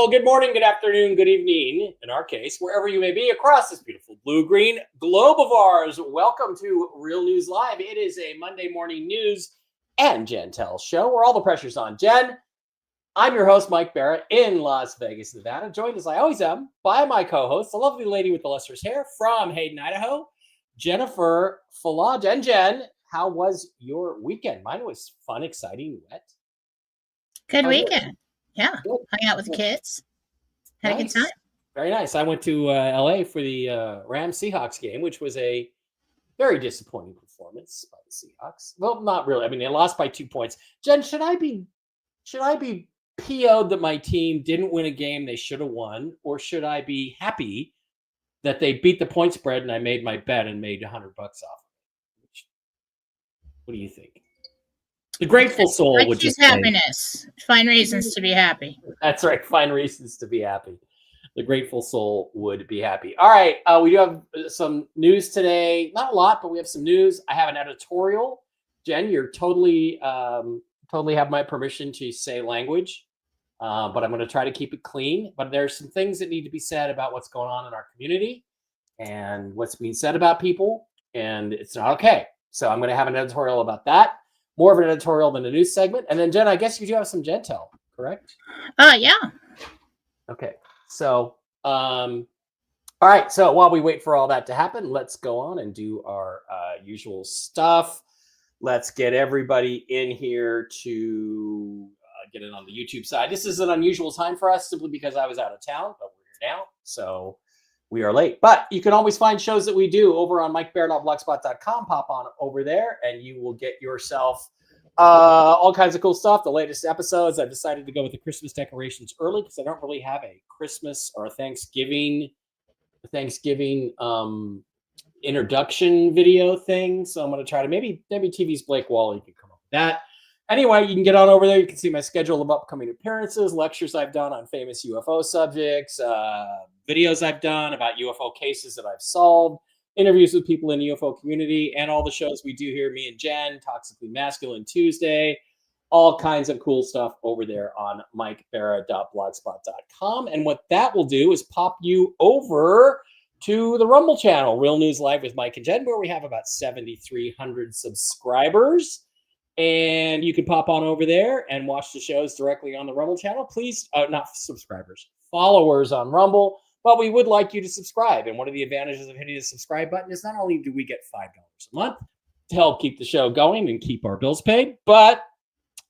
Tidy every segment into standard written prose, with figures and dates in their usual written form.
Well, good morning, good afternoon, good evening, in our case, wherever you may be across this beautiful blue-green globe of ours. Welcome to Real News Live. It is a Monday morning news and Jentel show where all the pressure's on. Jen, I'm your host, Mike Bara, in Las Vegas, Nevada, joined as I always am by my co-host, the lovely lady with the lustrous hair from Hayden, Idaho, Jennifer Falaj. And Jen, how was your weekend? Mine was fun, exciting, wet. Good weekend. Yeah. Good. Hung out with the kids. Had a good Nice. time. Very nice. I went to LA for the Rams Seahawks game, which was a very disappointing performance by the Seahawks. Well, not really. I mean, they lost by 2 points. Jen, should I be PO'd that my team didn't win a game they should have won, or should I be happy that they beat the point spread and I made my bet and made $100 off? What do you think? The grateful soul I would choose just say, happiness. Find reasons to be happy. that's right. Find reasons to be happy. The grateful soul would be happy. All right. We do have some news today. Not a lot, but we have some news. I have an editorial. Jen, you're totally have my permission to say language, but I'm going to try to keep it clean. But there's some things that need to be said about what's going on in our community and what's being said about people, and it's not okay. So I'm going to have an editorial about that. More of an editorial than a news segment. And then, Jen, I guess you do have some Jentel, correct? Yeah. Okay. So, all right. So while we wait for all that to happen, let's go on and do our usual stuff. Let's get everybody in here to get it on the YouTube side. This is an unusual time for us simply because I was out of town, but we're here now. So we are late. But you can always find shows that we do over on mikebear.blogspot.com. Pop on over there and you will get yourself all kinds of cool stuff. The latest episodes. I've decided to go with the Christmas decorations early because I don't really have a Christmas or Thanksgiving introduction video thing. So I'm going to try to maybe TV's Blake Wall. You can come up with that. Anyway, you can get on over there. You can see my schedule of upcoming appearances, lectures I've done on famous UFO subjects, videos I've done about UFO cases that I've solved, interviews with people in the UFO community, and all the shows we do here, me and Jen, Toxically Masculine Tuesday, all kinds of cool stuff over there on mikebara.blogspot.com. And what that will do is pop you over to the Rumble channel, Real News Live with Mike and Jen, where we have about 7,300 subscribers. And you can pop on over there and watch the shows directly on the Rumble channel. Please, not subscribers, followers on Rumble. But we would like you to subscribe. And one of the advantages of hitting the subscribe button is not only do we get $5 a month to help keep the show going and keep our bills paid, but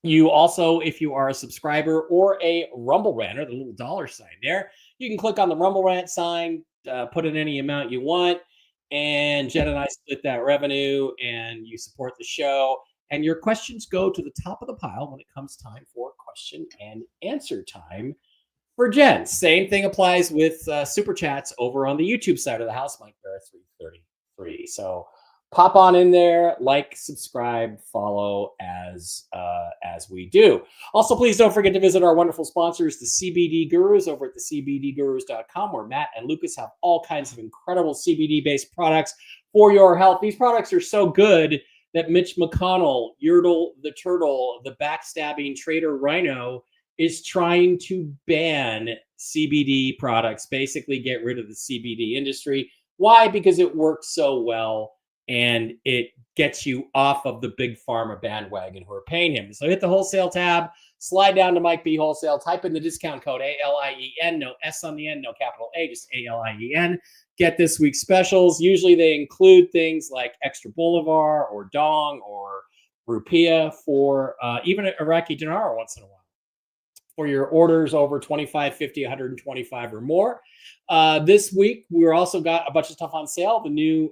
you also, if you are a subscriber or a Rumble Ranter, the little dollar sign there, you can click on the Rumble Rant sign, put in any amount you want, and Jen and I split that revenue, and you support the show. And your questions go to the top of the pile when it comes time for question and answer time for Jen. Same thing applies with super chats over on the YouTube side of the house, Mike Barra 333. So pop on in there, like, subscribe, follow as we do. Also, please don't forget to visit our wonderful sponsors, the CBD Gurus, over at thecbdgurus.com, where Matt and Lucas have all kinds of incredible CBD-based products for your health. These products are so good that Mitch McConnell, Yertle the Turtle, the backstabbing Trader Rhino, is trying to ban CBD products, basically get rid of the CBD industry. Why? Because it works so well and it gets you off of the big pharma bandwagon who are paying him. So hit the wholesale tab, slide down to Mike B Wholesale, type in the discount code ALIEN, no S on the end, no capital A, just ALIEN. Get this week's specials. Usually they include things like extra bolivar or dong or rupiah for even Iraqi dinar once in a while. For your orders over 25, 50, 125 or more. This week, we're also got a bunch of stuff on sale. The new,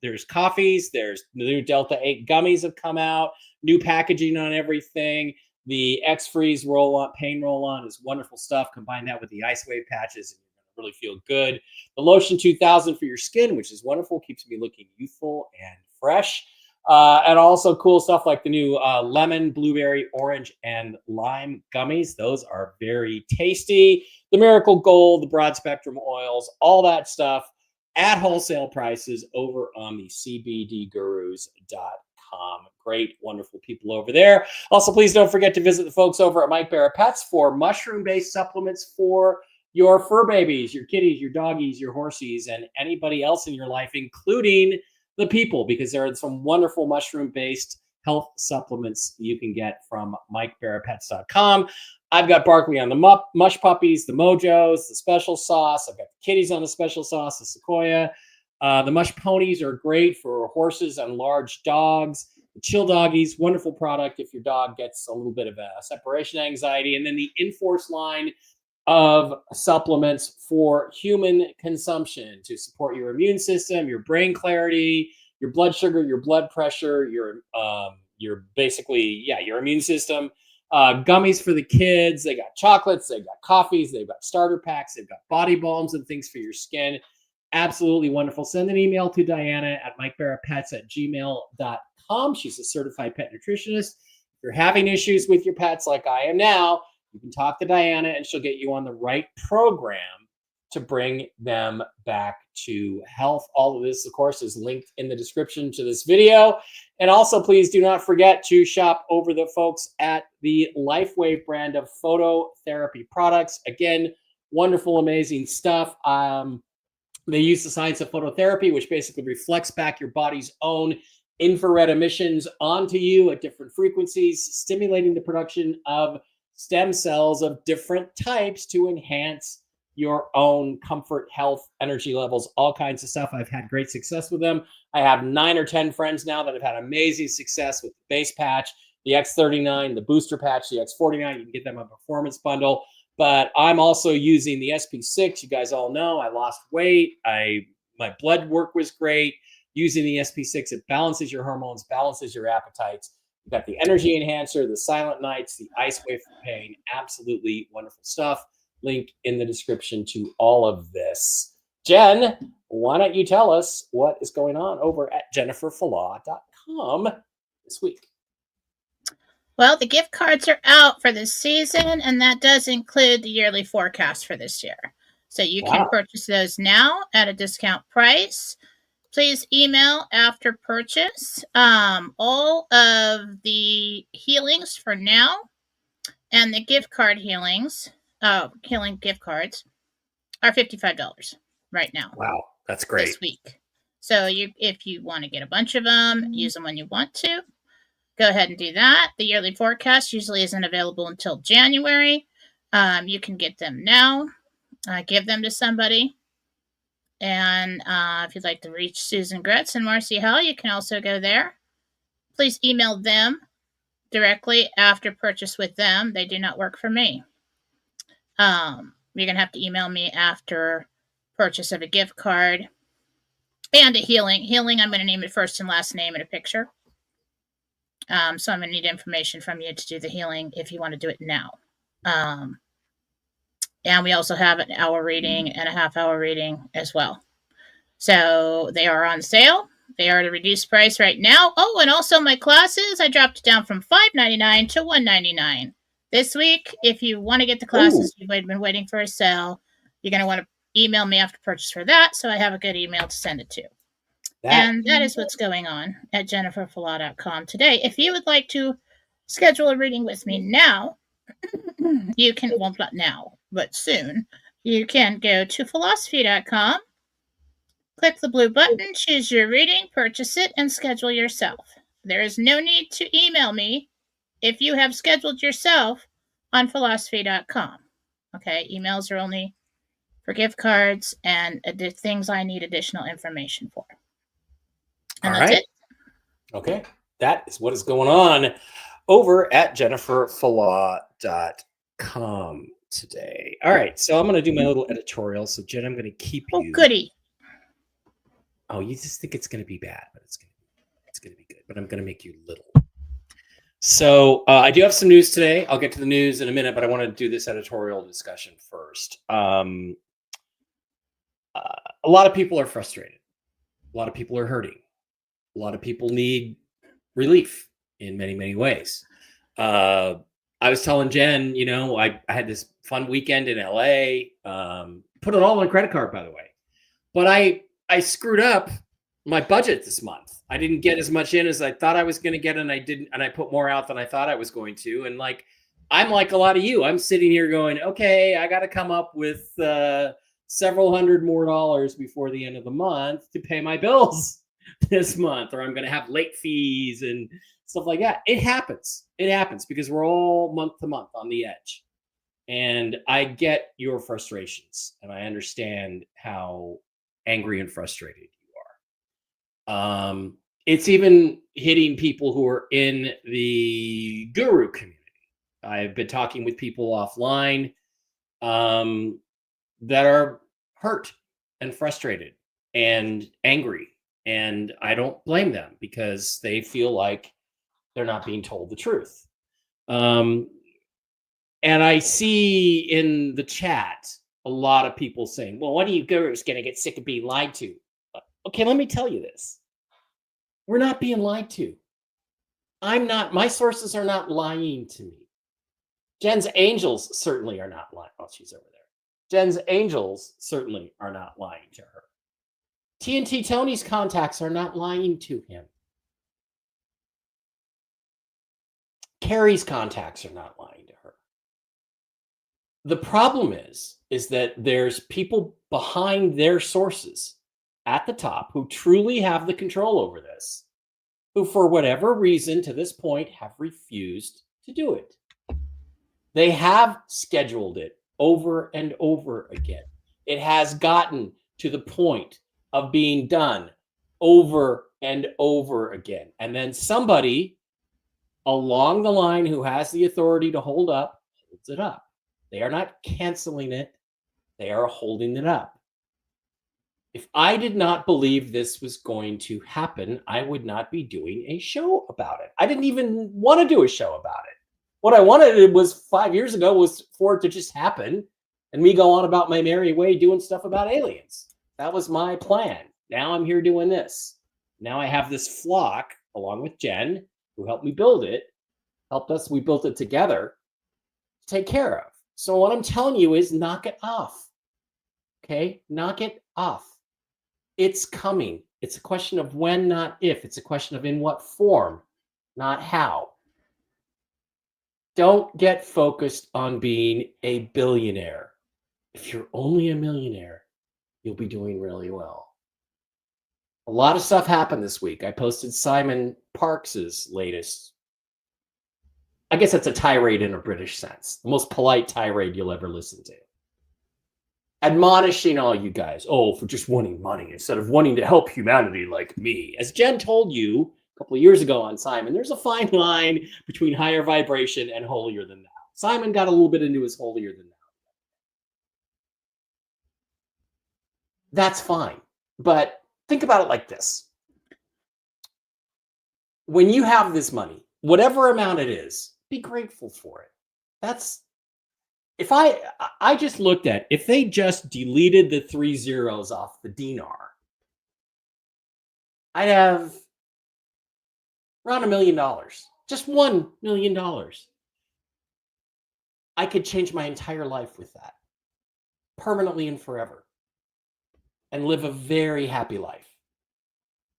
there's coffees, there's the new Delta 8 gummies have come out, new packaging on everything. The X-Freeze roll-on, pain roll-on is wonderful stuff. Combine that with the Ice Wave patches, and you're going to really feel good. The Lotion 2000 for your skin, which is wonderful, keeps me looking youthful and fresh. And also cool stuff like the new lemon, blueberry, orange, and lime gummies. Those are very tasty. The Miracle Gold, the broad spectrum oils, all that stuff at wholesale prices over on the cbdgurus.com. Great, wonderful people over there. Also, please don't forget to visit the folks over at Mike Bara Pets for mushroom-based supplements for your fur babies, your kitties, your doggies, your horsies, and anybody else in your life, including the people, because there are some wonderful mushroom-based health supplements you can get from MikeBaraPets.com. I've got Barkley on the mush puppies, the mojos, the special sauce. I've got the kitties on the special sauce, the sequoia. The mush ponies are great for horses and large dogs. The chill doggies, wonderful product if your dog gets a little bit of a separation anxiety. And then the Enforce line of supplements for human consumption to support your immune system, your brain clarity, your blood sugar, your blood pressure, your basically, your immune system. Gummies for the kids. They got chocolates, they've got coffees, they've got starter packs, they've got body balms and things for your skin. Absolutely wonderful. Send an email to Diana at mikebarapets@gmail.com. She's a certified pet nutritionist. If you're having issues with your pets like I am now, you can talk to Diana and she'll get you on the right program to bring them back to health. All of this, of course, is linked in the description to this video. And also, please do not forget to shop over the folks at the LifeWave brand of phototherapy products. Again, wonderful, amazing stuff. They use the science of phototherapy, which basically reflects back your body's own infrared emissions onto you at different frequencies, stimulating the production of stem cells of different types to enhance your own comfort, health, energy levels, all kinds of stuff. I've had great success with them. I have 9 or 10 friends now that have had amazing success with the base patch, the X39, the booster patch, the X49. You can get them a performance bundle. But I'm also using the SP6. You guys all know I lost weight. My blood work was great. Using the SP6, it balances your hormones, balances your appetites. You've got the energy enhancer, the silent nights, the ice wave for pain. Absolutely wonderful stuff. Link in the description to all of this. Jen, why don't you tell us what is going on over at jenniferfalaw.com this week? Well, the gift cards are out for this season, and that does include the yearly forecast for this year. So you can purchase those now at a discount price. Please email after purchase. All of the healings for now and the gift card healing gift cards are $55 right now. Wow, that's great. This week. So if you want to get a bunch of them, use them when you want to. Go ahead and do that. The yearly forecast usually isn't available until January. You can get them now. Give them to somebody. And if you'd like to reach Susan Gretz and Marcy Hall, you can also go there. Please email them directly after purchase with them. They do not work for me. You're going to have to email me after purchase of a gift card and a healing. Healing, I'm going to name it first and last name and a picture. So I'm going to need information from you to do the healing if you want to do it now. And we also have an hour reading and a half-hour reading as well. So they are on sale. They are at a reduced price right now. Oh, and also my classes, I dropped it down from $5.99 to $1.99 this week. If you want to get the classes, you've been waiting for a sale, you're going to want to email me after purchase for that, so I have a good email to send it to. And that is what's going on at jenniferfalaw.com today. If you would like to schedule a reading with me now, you can, well, not now, but soon, you can go to philosophy.com, click the blue button, choose your reading, purchase it, and schedule yourself. There is no need to email me if you have scheduled yourself on philosophy.com. Okay, emails are only for gift cards and things I need additional information for. And that's it. Okay, that is what is going on over at jenniferfalaw.com today. All right, so I'm going to do my little editorial. So, Jen, I'm going to keep you. Oh, goody. Oh, you just think it's going to be bad, but it's going to be good. But I'm going to make you little. So I do have some news today. I'll get to the news in a minute, but I want to do this editorial discussion first. A lot of people are frustrated. A lot of people are hurting. A lot of people need relief in many, many ways. I was telling Jen, you know, I had this fun weekend in LA, put it all on a credit card, by the way, but I screwed up my budget this month. I didn't get as much in as I thought I was going to get, and I didn't, and I put more out than I thought I was going to. And like, I'm like a lot of you. I'm sitting here going, okay, I got to come up with several hundred more dollars before the end of the month to pay my bills this month, or I'm going to have late fees and stuff like that. It happens. It happens because we're all month to month on the edge. And I get your frustrations, and I understand how angry and frustrated you are. It's even hitting people who are in the guru community. I've been talking with people offline that are hurt and frustrated and angry. And I don't blame them because they feel like they're not being told the truth. And I see in the chat a lot of people saying, well, when are you gurus going to get sick of being lied to? Okay, let me tell you this. We're not being lied to. My sources are not lying to me. Jen's angels certainly are not lying. Oh, she's over there. Jen's angels certainly are not lying to her. TNT Tony's contacts are not lying to him. Carrie's contacts are not lying to her. The problem is that there's people behind their sources at the top who truly have the control over this, who for whatever reason to this point have refused to do it. They have scheduled it over and over again. It has gotten to the point of being done over and over again. And then somebody along the line who has the authority to hold up, holds it up. They are not canceling it. They are holding it up. If I did not believe this was going to happen, I would not be doing a show about it. I didn't even want to do a show about it. What I wanted was 5 years ago was for it to just happen and me go on about my merry way doing stuff about aliens. That was my plan. Now I'm here doing this. Now I have this flock along with Jen, who helped me build it, we built it together to take care of. So what I'm telling you is knock it off. Okay? Knock it off. It's coming. It's a question of when, not if. It's a question of in what form, not how. Don't get focused on being a billionaire. If you're only a millionaire, you'll be doing really well. A lot of stuff happened this week. I posted Simon Parks's latest. I guess that's a tirade in a British sense. The most polite tirade you'll ever listen to. Admonishing all you guys, for just wanting money instead of wanting to help humanity like me. As Jen told you a couple of years ago on Simon, there's a fine line between higher vibration and holier than thou. Simon got a little bit into his holier than thou. That's fine. But think about it like this. When you have this money, whatever amount it is, be grateful for it. That's, if I just looked at, if they just deleted the 3 zeros off the dinar, I'd have around $1 million. Just $1 million. I could change my entire life with that. Permanently and forever. And live a very happy life.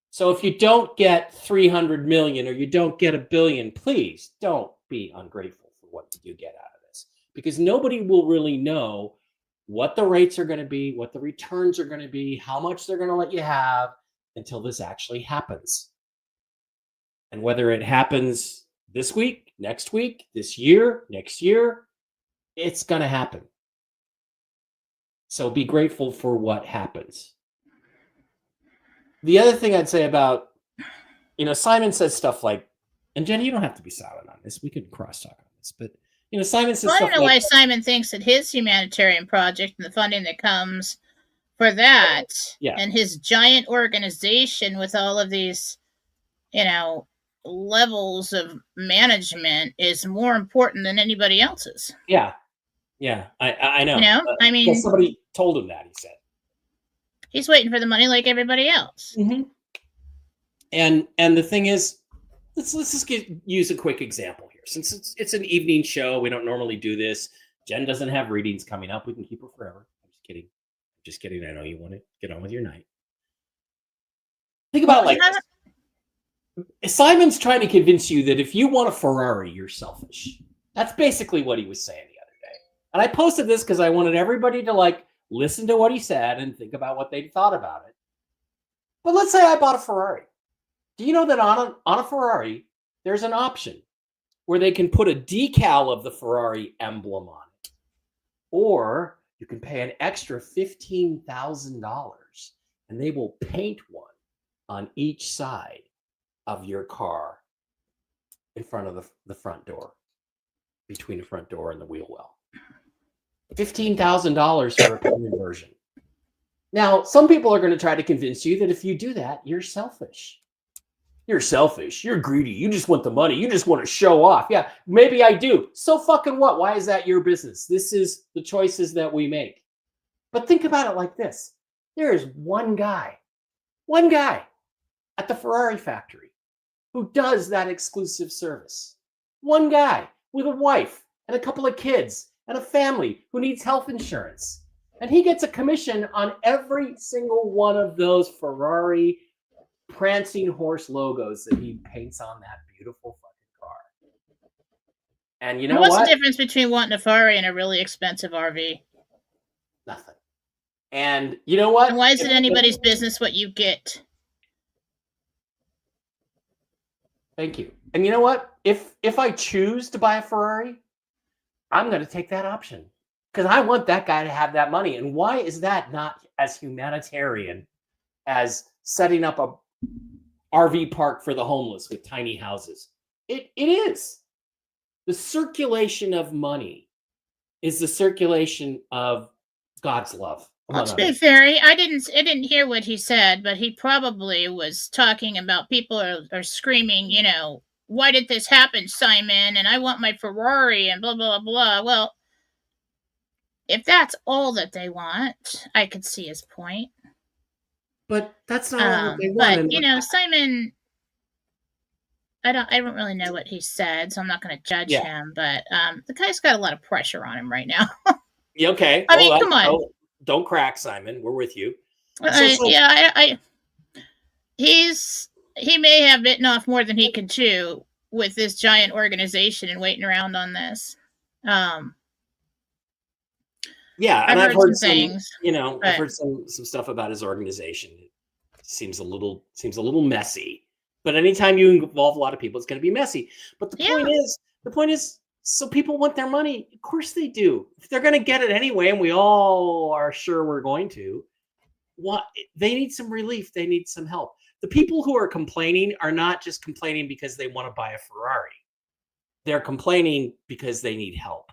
So if you don't get 300 million or you don't get $1 billion, please don't be ungrateful for what you do get out of this. Because nobody will really know what the rates are going to be, what the returns are going to be, how much they're going to let you have until this actually happens. And whether it happens this week, next week, this year, next year, it's going to happen. So be grateful for what happens. The other thing I'd say about, Simon says stuff like, and Jen, you don't have to be silent on this. We could crosstalk on this, but Simon says I stuff don't know like, why Simon thinks that his humanitarian project and the funding that comes for that, and his giant organization with all of these, levels of management is more important than anybody else's. Yeah, I know. Somebody told him that, he said. He's waiting for the money like everybody else. Mm-hmm. And the thing is, let's just use a quick example here. Since it's an evening show, we don't normally do this. Jen doesn't have readings coming up. We can keep her forever. I'm just kidding. I know you want to get on with your night. Think about it like this. Simon's trying to convince you that if you want a Ferrari, you're selfish. That's basically what he was saying the other day. And I posted this because I wanted everybody to listen to what he said and think about what they thought about it. But let's say I bought a Ferrari. Do you know that on a Ferrari, there's an option where they can put a decal of the Ferrari emblem on it, or you can pay an extra $15,000 and they will paint one on each side of your car in front of the front door, between the front door and the wheel well. $15,000 for a premium version. Now, some people are going to try to convince you that if you do that, you're selfish. You're selfish. You're greedy. You just want the money. You just want to show off. Yeah, maybe I do. So fucking what? Why is that your business? This is the choices that we make. But think about it like this. There is one guy at the Ferrari factory who does that exclusive service. One guy with a wife and a couple of kids and a family who needs health insurance. And he gets a commission on every single one of those Ferrari prancing horse logos that he paints on that beautiful fucking car. And you know what's the difference between wanting a Ferrari and a really expensive RV? Nothing. And you know what? And why is it anybody's business what you get? Thank you. And you know what? If I choose to buy a Ferrari, I'm going to take that option because I want that guy to have that money. And why is that not as humanitarian as setting up a RV park for the homeless with tiny houses? It is. The circulation of money is the circulation of God's love. Well, to be fair, I didn't hear what he said, but he probably was talking about people are screaming, why did this happen, Simon? And I want my Ferrari and blah, blah, blah. Well, if that's all that they want, I could see his point. But that's not all they want. But, Simon, I don't really know what he said, so I'm not going to judge him. But the guy's got a lot of pressure on him right now. Okay. I mean, come on. Don't crack, Simon. We're with you. He may have bitten off more than he can chew with this giant organization and waiting around on this. And I've heard some things. I've heard some stuff about his organization. It seems a little messy. But anytime you involve a lot of people, it's going to be messy. But the point is, so people want their money. Of course they do. If they're going to get it anyway, and we all are sure we're going to, they need some relief. They need some help. The people who are complaining are not just complaining because they want to buy a Ferrari. They're complaining because they need help.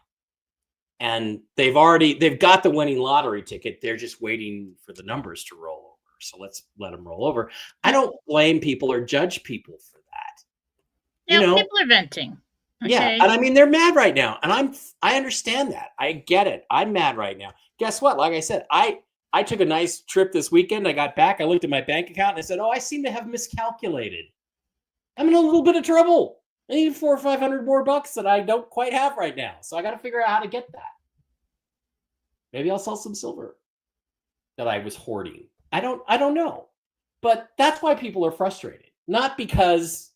And they've got the winning lottery ticket. They're just waiting for the numbers to roll over. So let's let them roll over. I don't blame people or judge people for that. People are venting. Okay. Yeah, and I mean they're mad right now, and I understand that. I get it. I'm mad right now. Guess what? Like I said, I took a nice trip this weekend. I got back. I looked at my bank account and I said, "Oh, I seem to have miscalculated. I'm in a little bit of trouble. I need $400 or $500 more bucks that I don't quite have right now. So I got to figure out how to get that. Maybe I'll sell some silver that I was hoarding. I don't know, but that's why people are frustrated, not because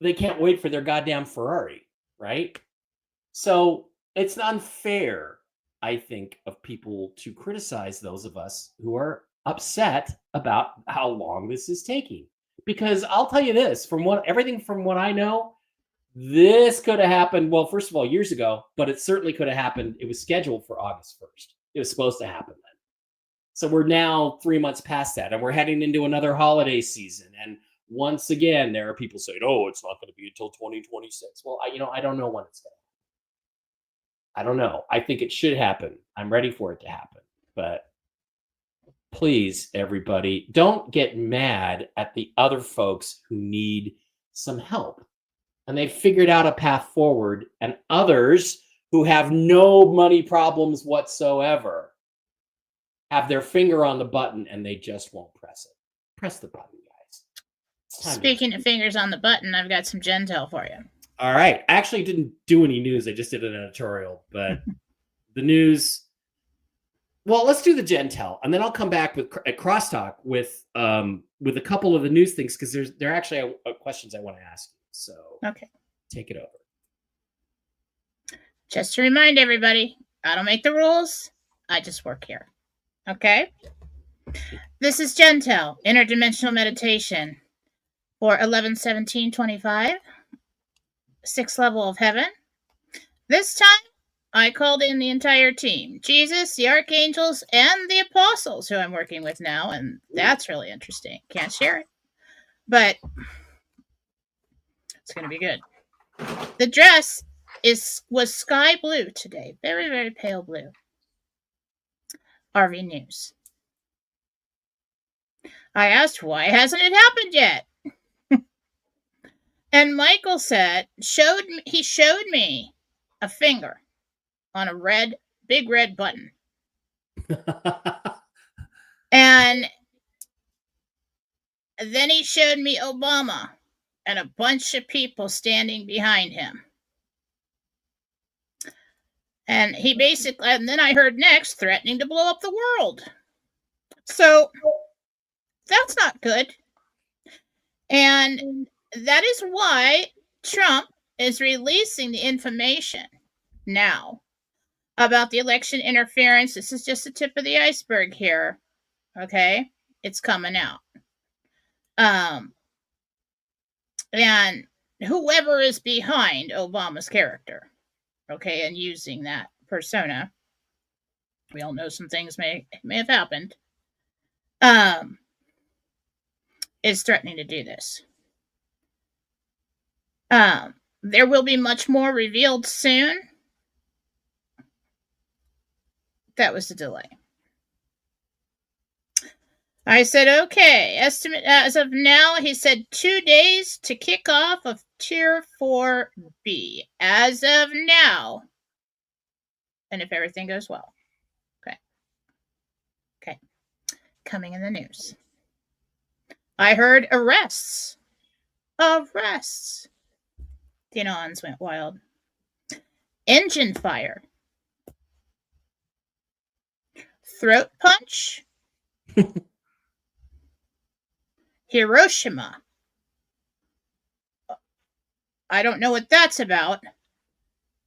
they can't wait for their goddamn Ferrari, right? So it's unfair, I think, of people to criticize those of us who are upset about how long this is taking. Because I'll tell you this, everything from what I know, this could have happened, well, first of all, years ago, but it certainly could have happened. It was scheduled for August 1st. It was supposed to happen then. So we're now 3 months past that, and we're heading into another holiday season. And once again, there are people saying, "Oh, it's not going to be until 2026." Well, I don't know when it's going to happen. I don't know. I think it should happen. I'm ready for it to happen. But please, everybody, don't get mad at the other folks who need some help. And they've figured out a path forward, and others who have no money problems whatsoever have their finger on the button and they just won't press it. Press the button, guys. Speaking of fingers on the button, I've got some Jentel for you. All right. I actually didn't do any news. I just did an editorial, but the news Well, let's do the Jentel, and then I'll come back with a crosstalk with a couple of the news things because there are actually questions I want to ask you. So Okay. Take it over. Just to remind everybody, I don't make the rules. I just work here. Okay? This is Jentel, Interdimensional Meditation for 11/17/25, 6th level of heaven. This time, I called in the entire team. Jesus, the archangels, and the apostles who I'm working with now, and that's really interesting. Can't share it. But it's going to be good. The dress was sky blue today. Very, very pale blue. RV News. I asked, why hasn't it happened yet? And Michael said, he showed me a finger on a big red button. And then he showed me Obama and a bunch of people standing behind him. And then I heard next threatening to blow up the world. So that's not good. And that is why Trump is releasing the information now about the election interference. This is just the tip of the iceberg here. Okay? It's coming out. And whoever is behind Obama's character, okay, and using that persona, we all know some things may have happened, is threatening to do this. There will be much more revealed soon. That was the delay. I said, okay, estimate as of now, he said 2 days to kick off of Tier 4B. As of now. And if everything goes well. Okay. Coming in the news. I heard arrests. Arrests. The anons went wild. Engine fire. Throat punch. Hiroshima. I don't know what that's about,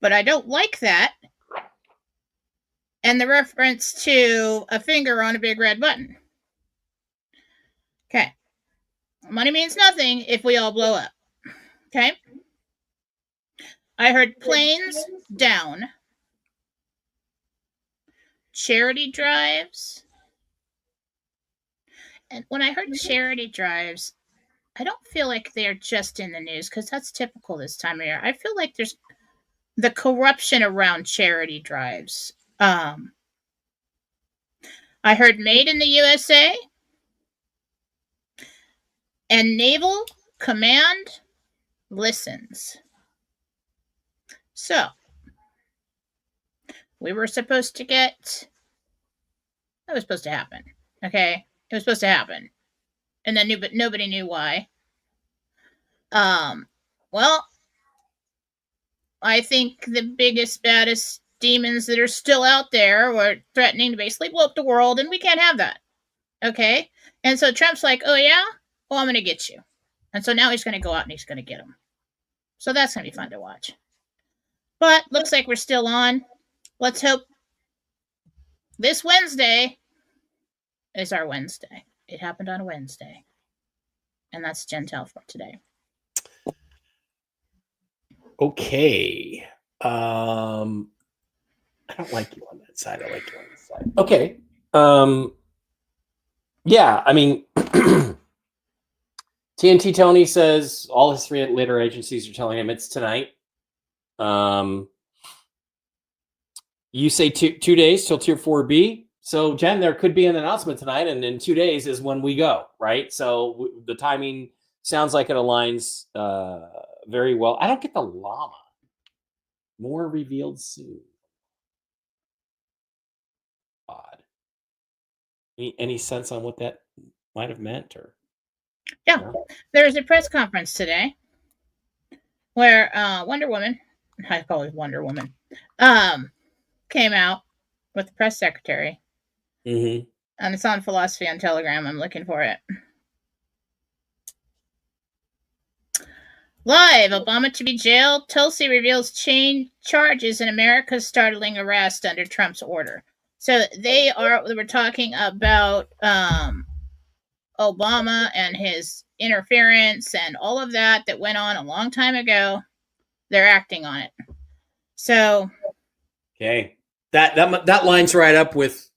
but I don't like that. And the reference to a finger on a big red button. Okay. Money means nothing if we all blow up. Okay. I heard planes down. Charity drives. And when I heard charity drives, I don't feel like they're just in the news because that's typical this time of year. I feel like there's the corruption around charity drives. I heard made in the USA and Naval Command listens. So, we were supposed to get, that was supposed to happen. Okay. It was supposed to happen. And then but nobody knew why. Well, I think the biggest, baddest demons that are still out there were threatening to basically blow up the world, and we can't have that. Okay? And so Trump's like, oh yeah? Well, I'm going to get you. And so now he's going to go out and he's going to get them. So that's going to be fun to watch. But looks like we're still on. Let's hope this Wednesday is our Wednesday. It happened on a Wednesday. And that's Jentel for today. Okay. I don't like you on that side. I like you on this side. Okay. Yeah, I mean, TNT Tony says all his 3 later agencies are telling him it's tonight. You say 2 days till Tier 4B. So, Jen, there could be an announcement tonight, and in 2 days is when we go, right? So the timing sounds like it aligns very well. I don't get the llama. More revealed soon. Odd. Any sense on what that might have meant? Or yeah, there was a press conference today where Wonder Woman, I call it Wonder Woman, came out with the press secretary Mm-hmm. And it's on Philosophy on Telegram. I'm looking for it. Live, Obama to be jailed. Tulsi reveals chain charges in America's startling arrest under Trump's order. So they were talking about Obama and his interference and all of that went on a long time ago. They're acting on it. So okay, that lines right up with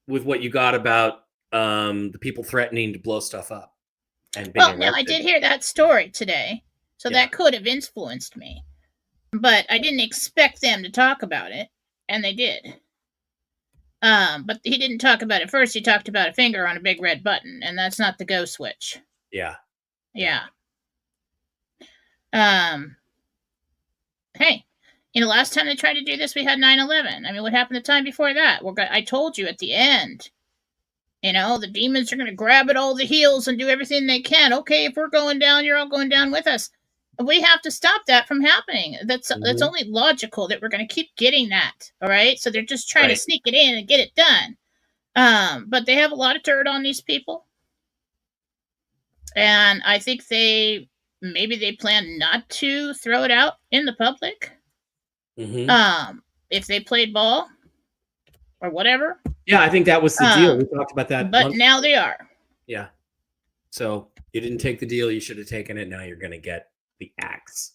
what you got about the people threatening to blow stuff up and being arrested. Now I did hear that story today, so that could have influenced me, but I didn't expect them to talk about it, and they did. But he didn't talk about it first. He talked about a finger on a big red button, and that's not the go switch. Yeah. Hey, last time they tried to do this, we had 9/11. I mean, what happened the time before that? I told you at the end, the demons are going to grab at all the heels and do everything they can. Okay, if we're going down, you're all going down with us. We have to stop that from happening. That's only logical that we're going to keep getting that. All right, so they're just trying to sneak it in and get it done. But they have a lot of dirt on these people, and I think maybe they plan not to throw it out in the public. Mm-hmm. If they played ball or whatever. Yeah, I think that was the deal. We talked about that. But now they are. Yeah. So you didn't take the deal. You should have taken it. Now you're going to get the axe.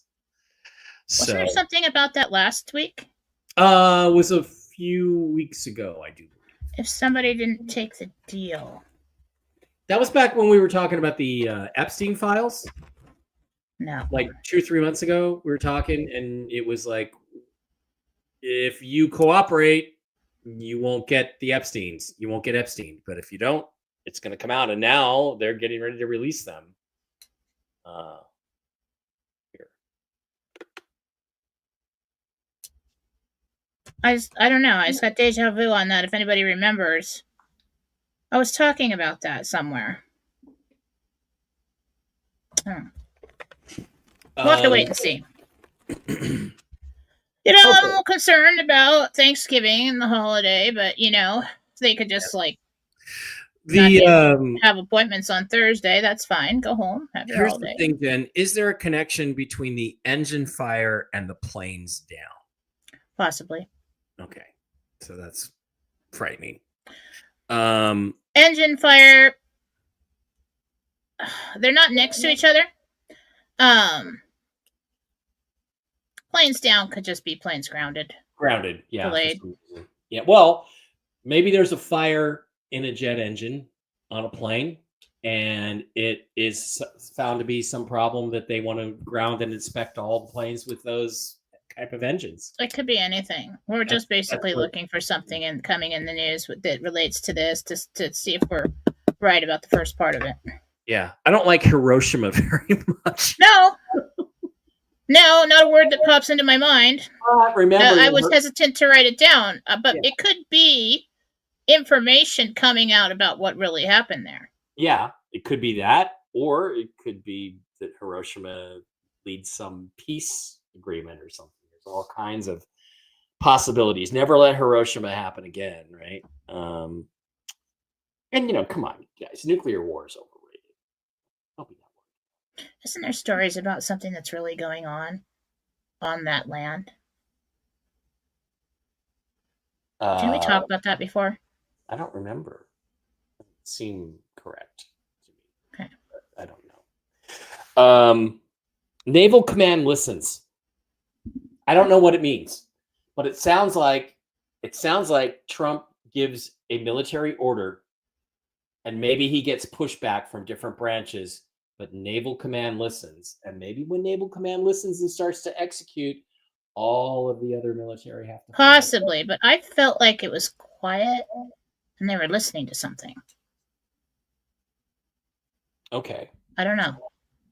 Wasn't there something about that last week? It was a few weeks ago, I do believe. If somebody didn't take the deal. That was back when we were talking about the Epstein files. No. Like 2 or 3 months ago, we were talking, and it was like, if you cooperate, you won't get the Epsteins. You won't get Epstein. But if you don't, it's going to come out. And now they're getting ready to release them. Here. I don't know. I just got deja vu on that. If anybody remembers, I was talking about that somewhere. We'll have to wait and see. I'm a little concerned about Thanksgiving and the holiday, but they could just have appointments on Thursday. That's fine. Go home. Have your holiday. Here's the thing, Jen. Is there a connection between the engine fire and the planes down? Possibly. Okay, so that's frightening. Engine fire. They're not next to each other. Planes down could just be planes grounded. Grounded, yeah. Delayed. Yeah, well, maybe there's a fire in a jet engine on a plane, and it is found to be some problem that they want to ground and inspect all the planes with those type of engines. It could be anything. We're just basically looking for something and coming in the news that relates to this to see if we're right about the first part of it. Yeah, I don't like Hiroshima very much. No, not a word that pops into my mind. Remember, I was hesitant to write it down, but it could be information coming out about what really happened there. Yeah, it could be that, or it could be that Hiroshima leads some peace agreement or something. There's all kinds of possibilities. Never let Hiroshima happen again, right? And come on, guys, nuclear war is overrated. Don't be that worried. Isn't there stories about something that's really going on that land? Didn't we talk about that before? I don't remember. It seemed correct to me. Okay. But I don't know. Naval Command listens. I don't know what it means, but it sounds like Trump gives a military order, and maybe he gets pushback from different branches, but Naval Command listens. And maybe when Naval Command listens and starts to execute, all of the other military have to possibly, but I felt like it was quiet and they were listening to something. Okay. I don't know.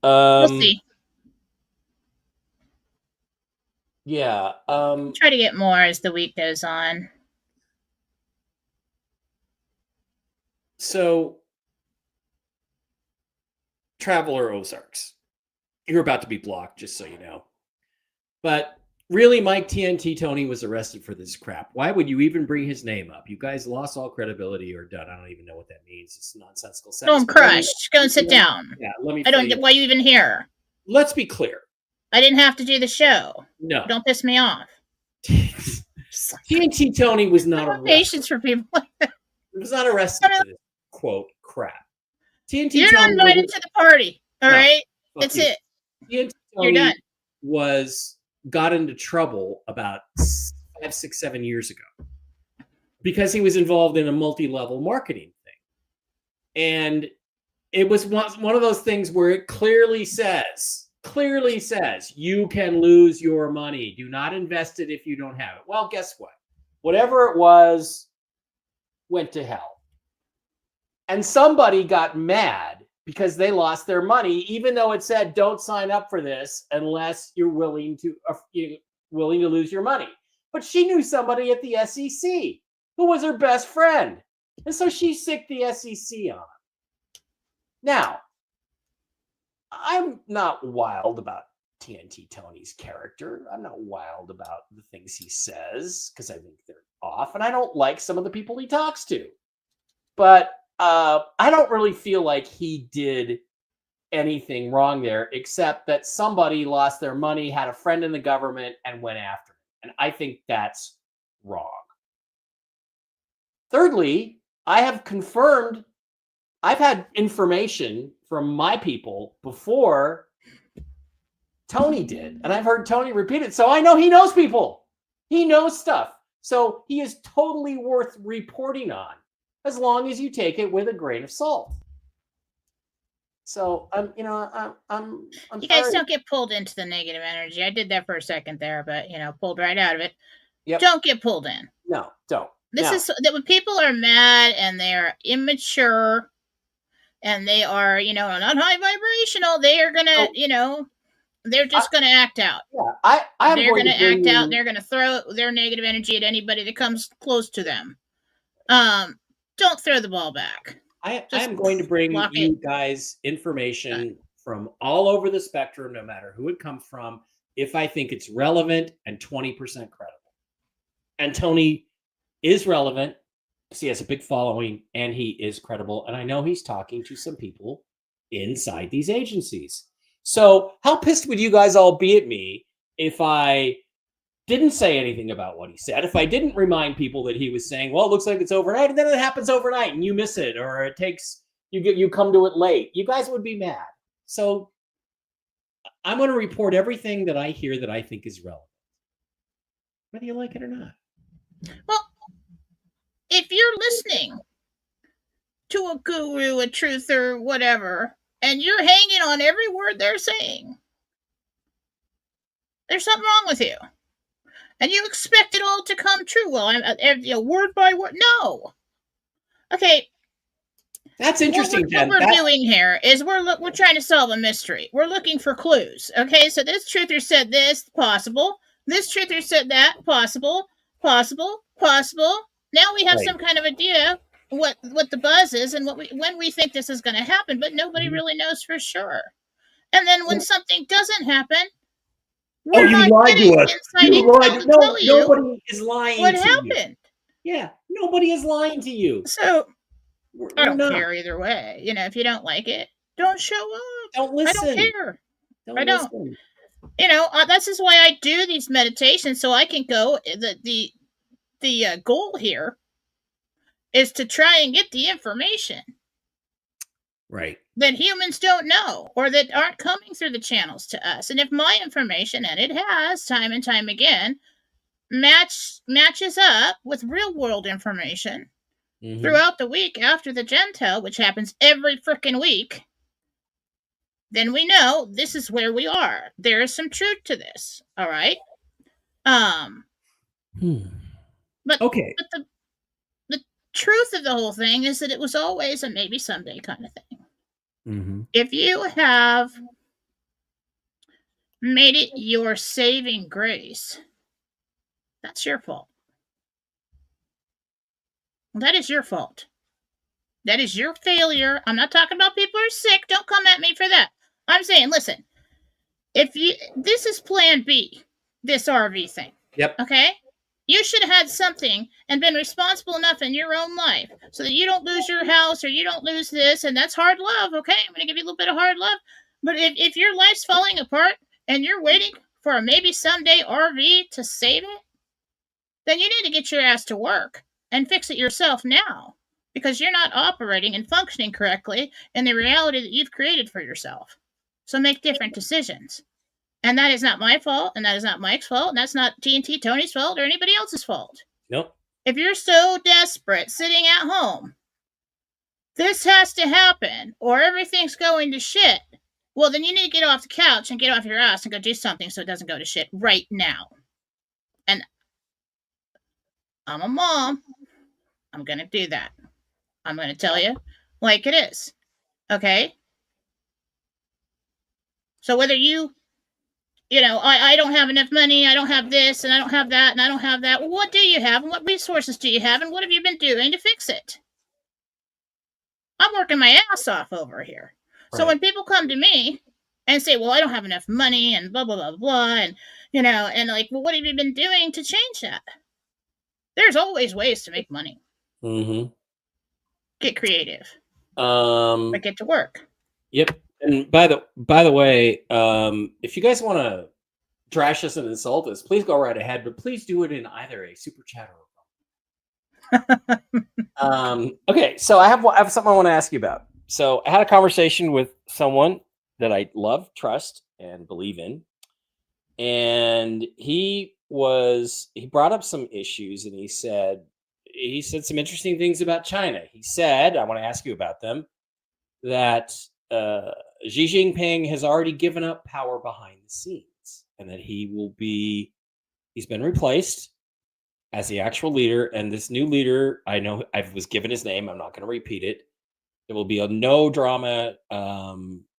We'll see. Yeah. Try to get more as the week goes on. So, Traveler Ozarks, you're about to be blocked, just so you know. But Really, Mike TNT Tony was arrested for this crap. Why would you even bring his name up? You guys lost all credibility or done. I don't even know what that means. It's a nonsensical sentence. Don't crush. Go and sit down. Yeah, let me. I don't get why you even here. Let's be clear. I didn't have to do the show. No. Don't piss me off. TNT Tony was not arrested. Patience for people like that. He was not arrested for this quote crap. TNT You're Tony not invited to the party. All right? That's it. TNT You're done. Tony got into trouble about 5, 6, 7 years ago because he was involved in a multi-level marketing thing. And it was one of those things where it clearly says, you can lose your money. Do not invest it if you don't have it. Well, guess what? Whatever it was went to hell. And somebody got mad because they lost their money, even though it said don't sign up for this unless you're willing to lose your money. But she knew somebody at the SEC who was her best friend. And so she sicked the SEC on him. Now, I'm not wild about TNT Tony's character. I'm not wild about the things he says because I think they're off. And I don't like some of the people he talks to. But I don't really feel like he did anything wrong there, except that somebody lost their money, had a friend in the government, and went after him. And I think that's wrong. Thirdly, I have confirmed, I've had information from my people before Tony did. And I've heard Tony repeat it. So I know he knows people. He knows stuff. So he is totally worth reporting on, as long as you take it with a grain of salt. So I'm you guys don't get pulled into the negative energy. I did that for a second there, but pulled right out of it. Yep. Don't get pulled in. No, don't. This is that when people are mad and they are immature and they are, not high vibrational, they are gonna, they're just gonna act out. Yeah, they're gonna act out. They're gonna throw their negative energy at anybody that comes close to them. Don't throw the ball back. I am going to bring you guys information from all over the spectrum, no matter who it comes from, if I think it's relevant and 20% credible. And Tony is relevant because he has a big following and he is credible. And I know he's talking to some people inside these agencies. So how pissed would you guys all be at me if I didn't say anything about what he said, if I didn't remind people that he was saying, well, it looks like it's overnight, and then it happens overnight and you miss it, or it takes, you come to it late, you guys would be mad. So I'm going to report everything that I hear that I think is relevant, whether you like it or not. Well, if you're listening to a guru, a truther, whatever, and you're hanging on every word they're saying, there's something wrong with you. And you expect it all to come true. Well, I'm word by word. No. Okay. That's interesting. What we're doing here is we're trying to solve a mystery. We're looking for clues. Okay, so this truther said this, possible. This truther said that, possible. Now we have some kind of idea what the buzz is and when we think this is going to happen, but nobody really knows for sure. And then when something doesn't happen, you lied to us. You lied. No, nobody is lying to you. What happened? Yeah, nobody is lying to you. So I don't care either way. If you don't like it, don't show up. Don't listen. I don't care. I don't. Listen. This is why I do these meditations, so I can go. The goal here is to try and get the information. Right. That humans don't know or that aren't coming through the channels to us. And if my information, and it has time and time again, matches up with real world information throughout the week after the Jentel, which happens every freaking week, then we know this is where we are. There is some truth to this. All right. But okay. But the truth of the whole thing is that it was always a maybe someday kind of thing. If you have made it your saving grace, that's your fault. That is your fault. That is your failure. I'm not talking about people who are sick. Don't come at me for that. I'm saying, listen, this is plan B. this RV thing. Yep. Okay? You should have had something and been responsible enough in your own life so that you don't lose your house or you don't lose this. And that's hard love. Okay? I'm going to give you a little bit of hard love. But if your life's falling apart and you're waiting for a maybe someday RV to save it, then you need to get your ass to work and fix it yourself now, because you're not operating and functioning correctly in the reality that you've created for yourself. So make different decisions. And that is not my fault, and that is not Mike's fault, and that's not TNT Tony's fault or anybody else's fault. Nope. If you're so desperate sitting at home, this has to happen or everything's going to shit, well, then you need to get off the couch and get off your ass and go do something so it doesn't go to shit right now. And I'm a mom. I'm going to do that. I'm going to tell you like it is. Okay? So whether I don't have enough money, I don't have this, and I don't have that, and I don't have that. Well, what do you have, and what resources do you have, and what have you been doing to fix it? I'm working my ass off over here. Right. So when people come to me and say, well, I don't have enough money, and blah, blah, blah, blah, and, and like, well, what have you been doing to change that? There's always ways to make money. Mm-hmm. Get creative. But get to work. Yep. And by the way, if you guys want to trash us and insult us, please go right ahead, but please do it in either a super chat or okay, so I have something I want to ask you about. So I had a conversation with someone that I love, trust, and believe in, and he brought up some issues, and he said some interesting things about China. He said, I want to ask you about them, that Xi Jinping has already given up power behind the scenes, and that he's been replaced as the actual leader. And this new leader, I know I was given his name, I'm not going to repeat it. There will be a no drama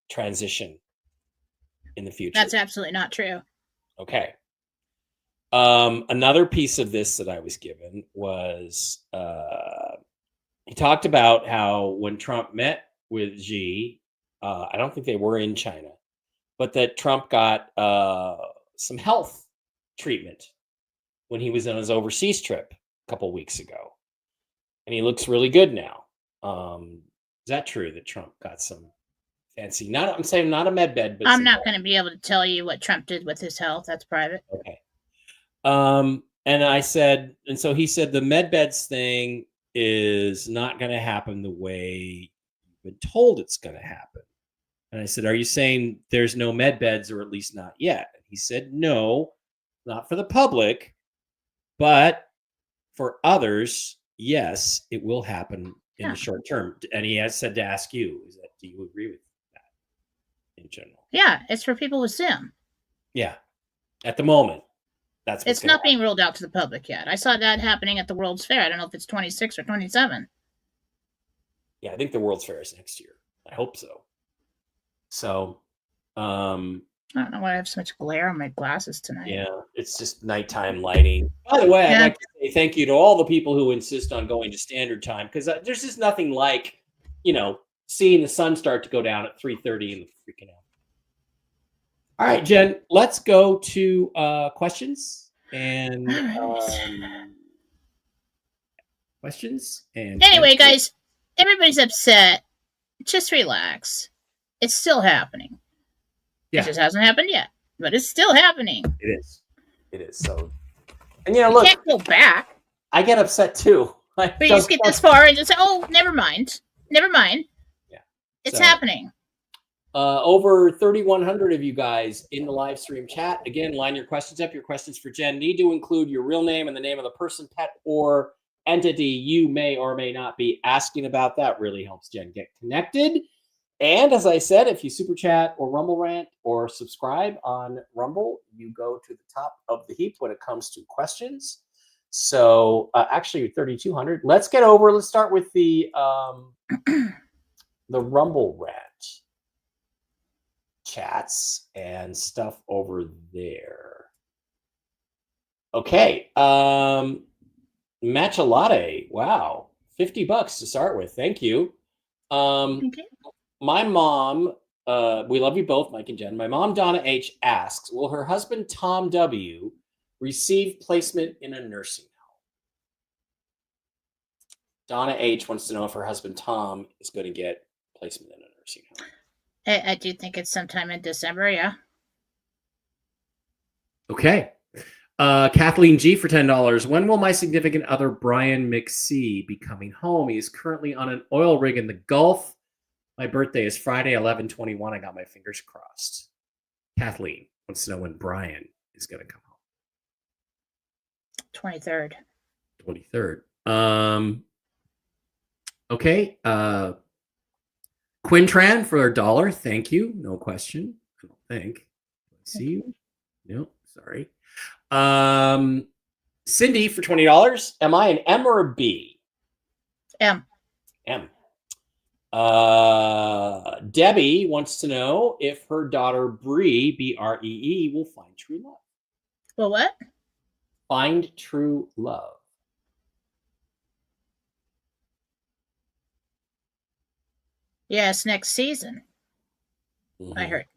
transition in the future. That's absolutely not true. Okay. Another piece of this that I was given was he talked about how when Trump met with Xi, I don't think they were in China, but that Trump got some health treatment when he was on his overseas trip a couple of weeks ago. And he looks really good now. Is that true that Trump got some fancy, I'm saying not a med bed, but I'm not going to be able to tell you what Trump did with his health. That's private. Okay. And I said, and so he said the med beds thing is not going to happen the way you've been told it's going to happen. And I said, are you saying there's no med beds, or at least not yet? And he said, no, not for the public, but for others, yes, it will happen in the short term. And he has said to ask you, do you agree with that in general? Yeah, it's for people with Zoom. Yeah, at the moment. It's not being rolled out to the public yet. I saw that happening at the World's Fair. I don't know if it's 26 or 27. Yeah, I think the World's Fair is next year. I hope so. So, I don't know why I have so much glare on my glasses tonight. Yeah, it's just nighttime lighting. By the way, I'd like to say thank you to all the people who insist on going to standard time, because there's just nothing like, seeing the sun start to go down at 3:30 in the freaking hour. All right, Jen, let's go to questions and questions. And anyway, guys, everybody's upset. Just relax. It's still happening. Yeah. It just hasn't happened yet, but it's still happening. It is. So, and look, you can't go back. I get upset too. But you just get this far and just say, "Oh, never mind." Yeah, it's happening. Over 3,100 of you guys in the live stream chat. Again, line your questions up. Your questions for Jen need to include your real name and the name of the person, pet, or entity you may or may not be asking about. That really helps Jen get connected. And as I said, if you super chat or Rumble rant or subscribe on Rumble, you go to the top of the heap when it comes to questions. So actually 3,200. Let's start with the Rumble rant chats and stuff over there. Okay. Matcha latte. Wow. $50 to start with. Thank you. Okay. My mom We love you both, Mike and Jen. My mom, Donna H, asks, will her husband, Tom W, receive placement in a nursing home? Donna H wants to know if her husband, Tom, is going to get placement in a nursing home. I do think it's sometime in December, yeah. Okay. Kathleen G for $10. When will my significant other, Brian McC, be coming home? He is currently on an oil rig in the Gulf. My birthday is Friday, 11/21. I got my fingers crossed. Kathleen wants to know when Brian is going to come home. 23rd. 23rd. Okay. Quintran for $1. Thank you. No question. I don't think. Let's see you. No, sorry. Cindy for $20. Am I an M or a B? M. M. Debbie wants to know if her daughter Bree, Bree, will find true love. Well, what? Find true love. Yes, next season. Mm-hmm. I heard.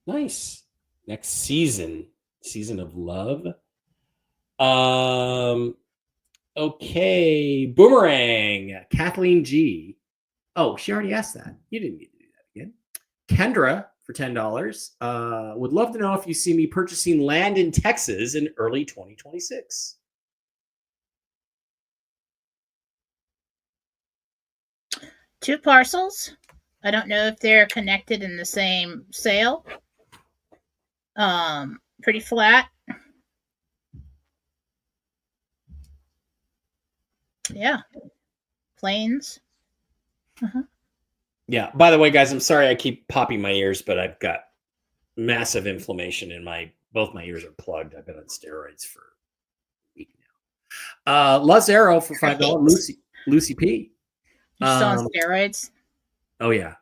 Nice. Next season of love. Okay. Boomerang. Kathleen G. Oh, she already asked that. You didn't need to do that again. Kendra for $10. Would love to know if you see me purchasing land in Texas in early 2026. Two parcels. I don't know if they're connected in the same sale. Pretty flat. Yeah. Plains. Yeah. By the way, guys, I'm sorry I keep popping my ears, but I've got massive inflammation in both my ears are plugged. I've been on steroids for a week now. Lazaro for $5. Lucy P. You're still on steroids? Oh yeah.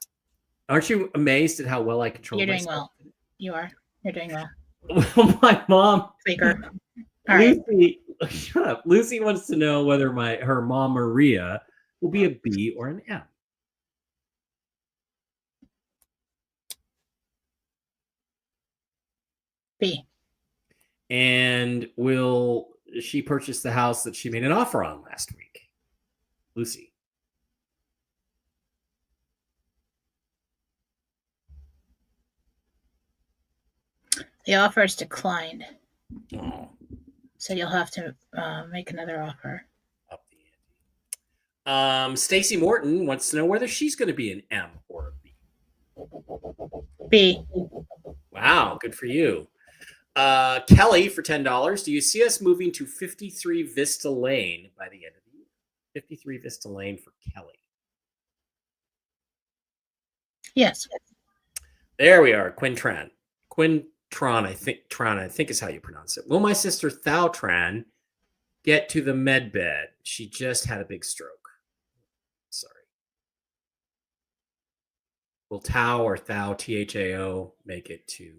Aren't you amazed at how well I control You're doing myself? well. You are. You're doing well. My mom. Speaker. All Lucy, right. Shut up. Lucy wants to know whether her mom Maria will be a B or an M. B. And will she purchase the house that she made an offer on last week? Lucy. The offer is declined. Oh. So you'll have to make another offer. Up the ante. Stacy Morton wants to know whether she's going to be an M or a B. B. Wow, good for you. Kelly for $10. Do you see us moving to 53 Vista Lane by the end of the year? 53 Vista Lane for Kelly. Yes. There we are. Quintran, I think is how you pronounce it. Will my sister Thao-Tran get to the med bed? She just had a big stroke. Sorry. Will Tao or Thao, Thao, make it to...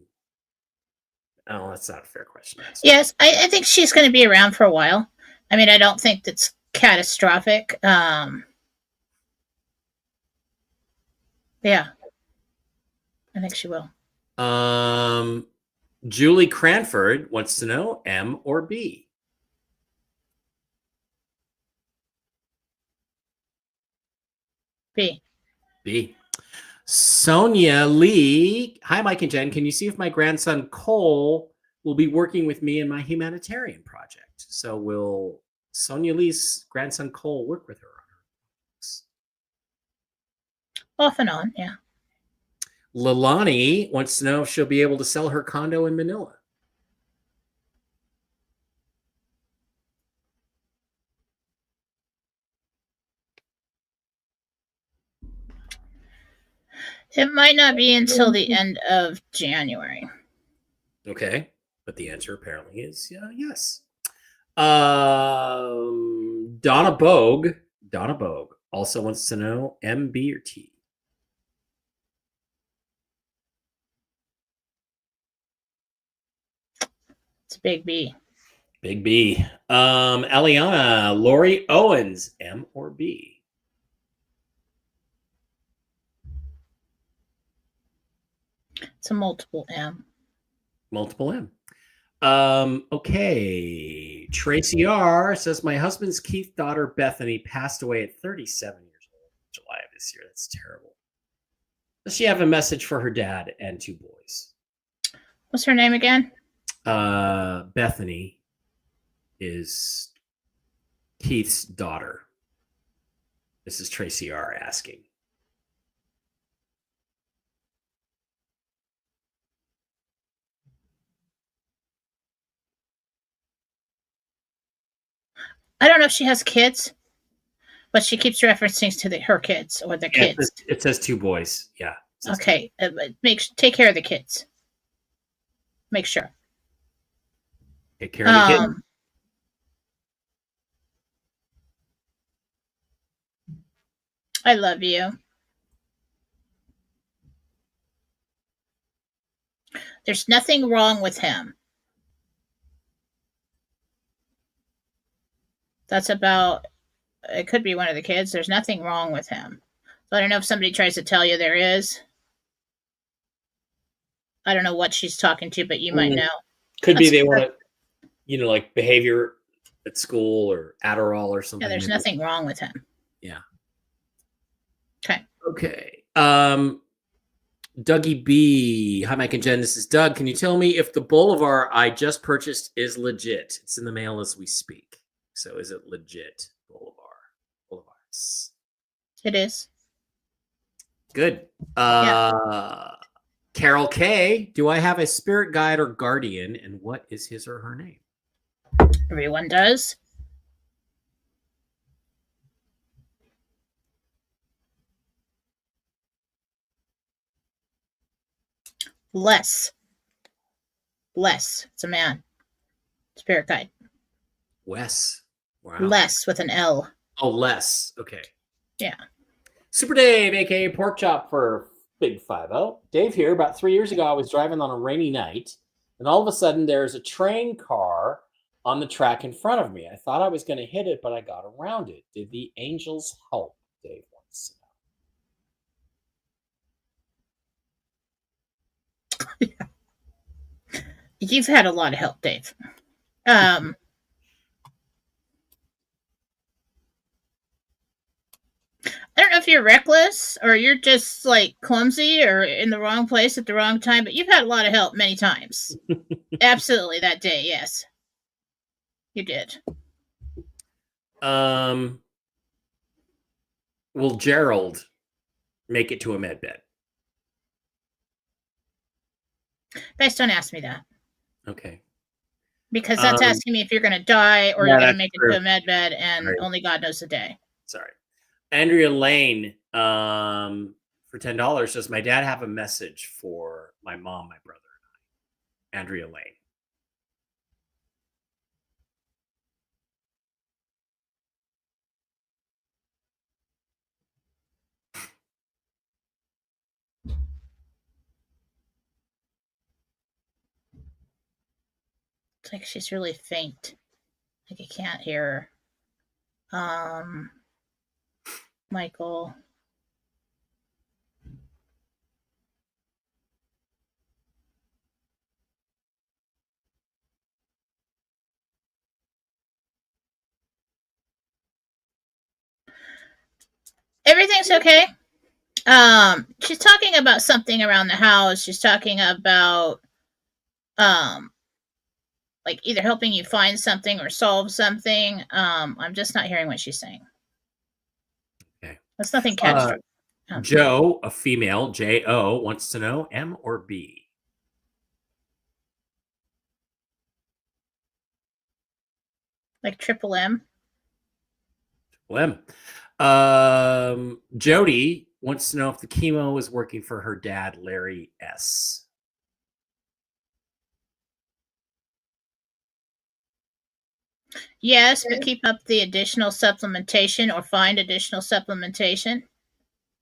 Oh, that's not a fair question. Yes, I think she's going to be around for a while. I mean, I don't think that's catastrophic. Yeah. I think she will. Julie Cranford wants to know M or B. B. B. Sonia Lee. Hi, Mike and Jen. Can you see if my grandson Cole will be working with me in my humanitarian project? So will Sonia Lee's grandson Cole work with her on her books? Off and on, yeah. Lalani wants to know if she'll be able to sell her condo in Manila. It might not be until the end of January. Okay, but the answer apparently is yes. Donna Bogue also wants to know M, B, or T. It's big B. Big B. Eliana, Lori Owens, M or B? It's a multiple M. Multiple M. Okay. Tracy R says my husband's Keith daughter Bethany passed away at 37 years old in July of this year. That's terrible. Does she have a message for her dad and 2 boys? What's her name again? Bethany is Keith's daughter. This is Tracy R asking. I don't know if she has kids, but she keeps referencing to her kids or the kids. It says 2 boys. Yeah. Okay. Take care of the kids. Make sure. Take care of the kids. I love you. There's nothing wrong with him. That's about, it could be one of the kids. There's nothing wrong with him. So I don't know if somebody tries to tell you there is. I don't know what she's talking to, but you might know. Could be they want to, like behavior at school or Adderall or something. Yeah, there's nothing wrong with him. Yeah. Okay. Dougie B. Hi, Mike and Jen. This is Doug. Can you tell me if the Bolivar I just purchased is legit? It's in the mail as we speak. So is it legit, Bolivars? It is. Good. Carol K. Do I have a spirit guide or guardian, and what is his or her name? Everyone does. Les. It's a man. Spirit guide. Wes. Wow. Les with an L. Oh, Les. Okay. Yeah. Super Dave, aka Pork Chop for Big 50. Dave here. About 3 years ago, I was driving on a rainy night, and all of a sudden, there's a train car on the track in front of me. I thought I was going to hit it, but I got around it. Did the angels help? Dave wants to know. You've had a lot of help, Dave. I don't know if you're reckless or you're just like clumsy or in the wrong place at the wrong time, but you've had a lot of help many times. Absolutely, that day, yes. You did. Will Gerald make it to a med bed? Guys, don't ask me that. Okay. Because that's asking me if you're going to die or you're going to make it to a med bed, and right. Only God knows the day. Sorry. Andrea Lane for $10 says, my dad have a message for my mom, my brother, and I. Andrea Lane. It's like she's really faint. Like I can't hear her. Michael. Everything's okay. She's talking about something around the house. She's talking about like either helping you find something or solve something. I'm just not hearing what she's saying. Okay. That's nothing catastrophic. Joe, a female, J-O, wants to know M or B? Like triple M? Triple M. Jody wants to know if the chemo is working for her dad, Larry S. Yes, but keep up the additional supplementation or find additional supplementation.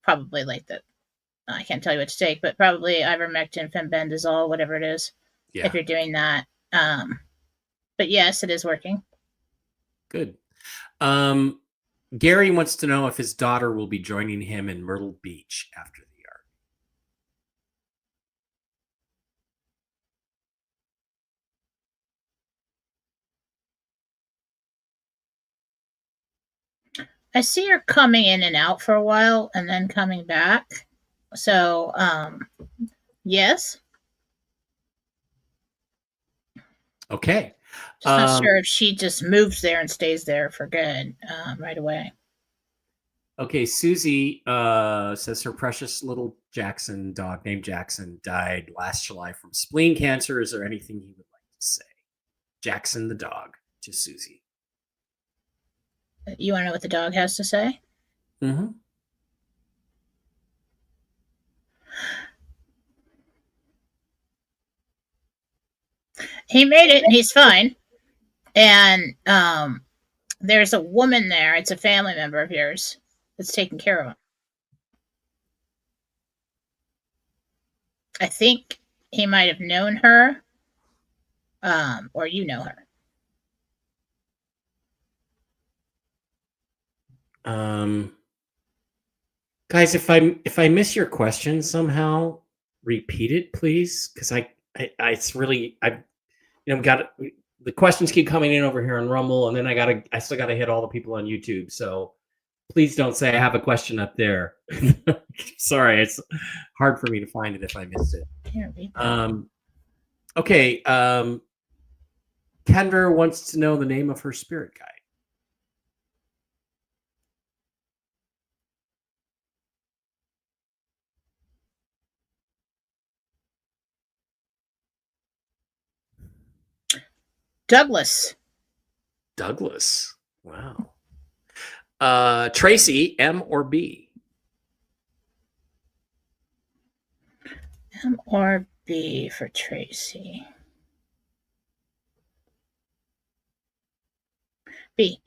Probably like that. I can't tell you what to take, but probably ivermectin, fenbendazole, whatever it is. Yeah. If you're doing that. But yes, it is working. Good. Gary wants to know if his daughter will be joining him in Myrtle Beach after the I see her coming in and out for a while and then coming back. So, yes. Okay. Just not sure if she just moves there and stays there for good right away. Okay, Susie says her precious little Jackson dog named Jackson died last July from spleen cancer. Is there anything you would like to say? Jackson the dog to Susie. You want to know what the dog has to say? Mm-hmm. He made it and he's fine. And there's a woman there. It's a family member of yours that's taking care of him. I think he might have known her, or you know her. Guys, if I miss your question somehow, repeat it, please, because it's really got the questions keep coming in over here on Rumble, and then I still gotta hit all the people on YouTube. So please don't say I have a question up there. Sorry, it's hard for me to find it if I missed it. Okay. Kendra wants to know the name of her spirit guide. Douglas. Douglas. Wow. Tracy, M or B? M or B for Tracy. B.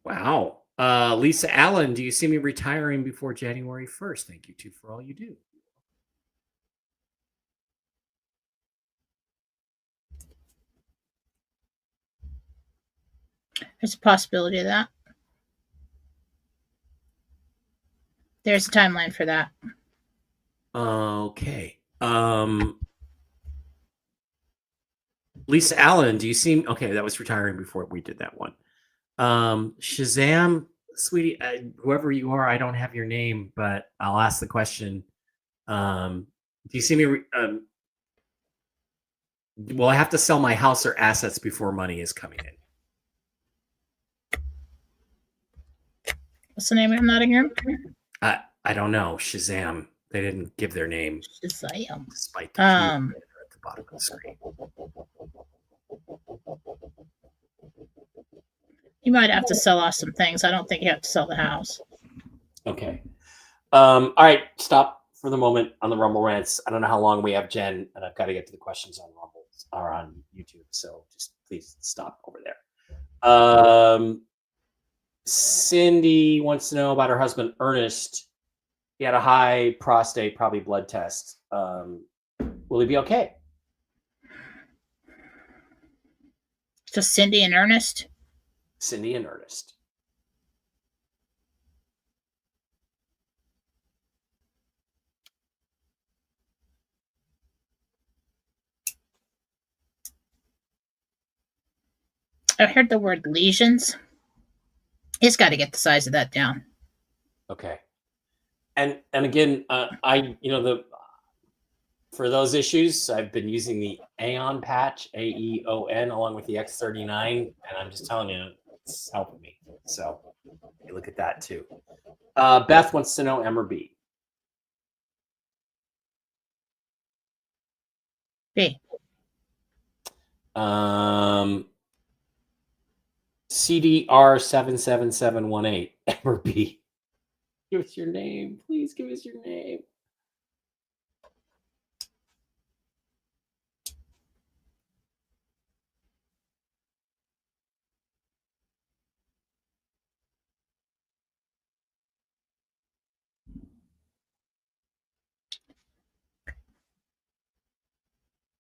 Wow. Lisa Allen, do you see me retiring before January 1st? Thank you, too, for all you do. There's a possibility of that. There's a timeline for that. Okay. Lisa Allen, do you see? Okay, that was retiring before we did that one. Shazam, sweetie, whoever you are, I don't have your name, but I'll ask the question. Do you see me? Will I have to sell my house or assets before money is coming in? What's the name of that again? I don't know. Shazam. They didn't give their name. Shazam. Despite the at the bottom of the screen. You might have to sell off some things. I don't think you have to sell the house. Okay. All right. Stop for the moment on the Rumble rants. I don't know how long we have, Jen, and I've got to get to the questions on Rumble or on YouTube. So just please stop over there. Cindy wants to know about her husband, Ernest. He had a high prostate, probably blood test. Will he be okay? Just Cindy and Ernest? Cindy and Ernest. I heard the word lesions. He's got to get the size of that down. Okay. And again, for those issues, I've been using the Aeon patch, AEON, along with the X39, and I'm just telling you, it's helping me. So you look at that too. Beth wants to know M or B. B. CDR77718, M or B. Give us your name. Please give us your name.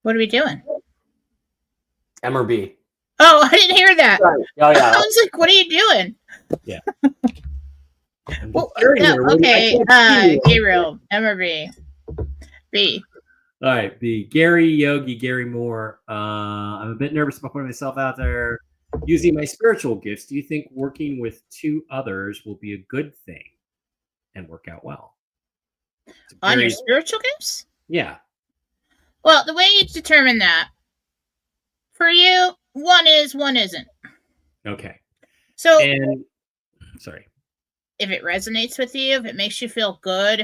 What are we doing? M or B. Oh, I didn't hear that. Sorry. Oh, yeah. I was like, what are you doing? Yeah. Well, okay. Gabriel, M or B? B. All right, B. Gary Yogi, Gary Moore. I'm a bit nervous about putting myself out there. Using my spiritual gifts, do you think working with 2 others will be a good thing and work out well? On your spiritual gifts? Yeah. Well, the way you determine that, for you, one is, one isn't. Okay. So, sorry. If it resonates with you, if it makes you feel good,